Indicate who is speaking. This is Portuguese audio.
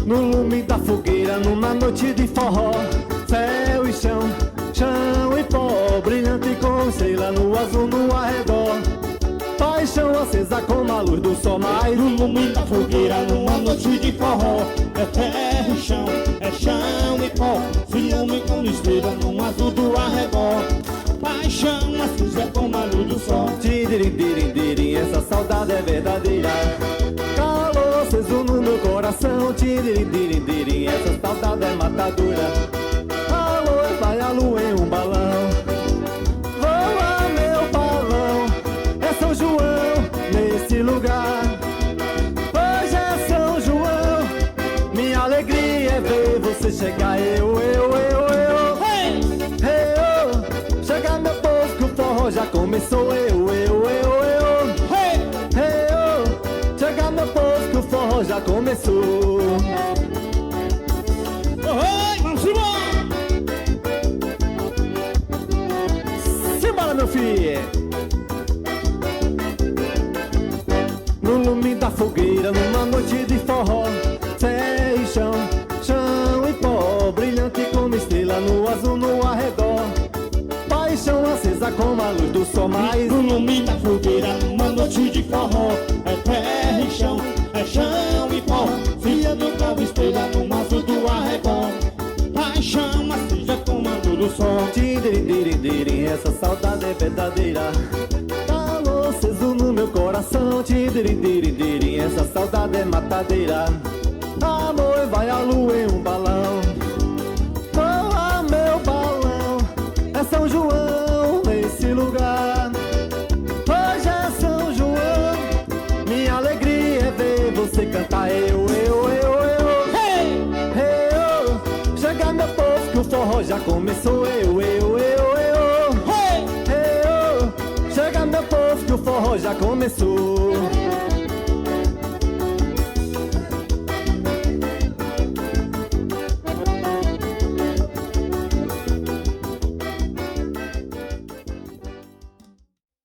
Speaker 1: No lume da fogueira, numa noite de forró, céu e chão, chão e pó, brilhante com estrela no azul no arredor. Paixão acesa como a luz do sol, mas
Speaker 2: No lume da fogueira, numa noite de forró, é terra e chão, é chão e pó, ciúme com estrela no azul do arrebol. Paixão acesa como a luz do sol.
Speaker 1: Tidirim, essa saudade é verdadeira. Calor aceso no meu coração. Tidirim, essa saudade é matadora. Alô, vai a lua em um balão. Voa meu balão, é São João nesse lugar. Hoje é São João, minha alegria é ver você chegar. Eu.
Speaker 2: Hey!
Speaker 1: Hey, oh, chega meu povo que o forró já começou. Eu.
Speaker 2: Hey!
Speaker 1: Hey, oh, chega meu povo que o forró já começou.
Speaker 2: Oi, vamos embora!
Speaker 1: Simbora, meu filho! No lume da fogueira, numa noite de forró, céu e chão, chão e pó, brilhante como estrela no azul no arredor. Paixão acesa como a luz do sol, mas
Speaker 2: No lume da fogueira, numa noite de forró, é terra e chão, é chão e pó, ciúme com estrela no azul do arrebol. Paixão acesa como a luz do sol.
Speaker 1: Tidirim, essa saudade é verdadeira. Calor aceso no meu coração. Tidirim, essa saudade é matadeira. Amor, vai a lua em um balão. Voa meu balão, é São João nesse lugar. Hoje é São João, minha alegria é ver você cantar. Eu.
Speaker 2: Hey!
Speaker 1: Hey, oh, chega meu povo que o forró já começou. Eu.
Speaker 2: Hey!
Speaker 1: Hey, oh, chega meu povo que o forró já começou.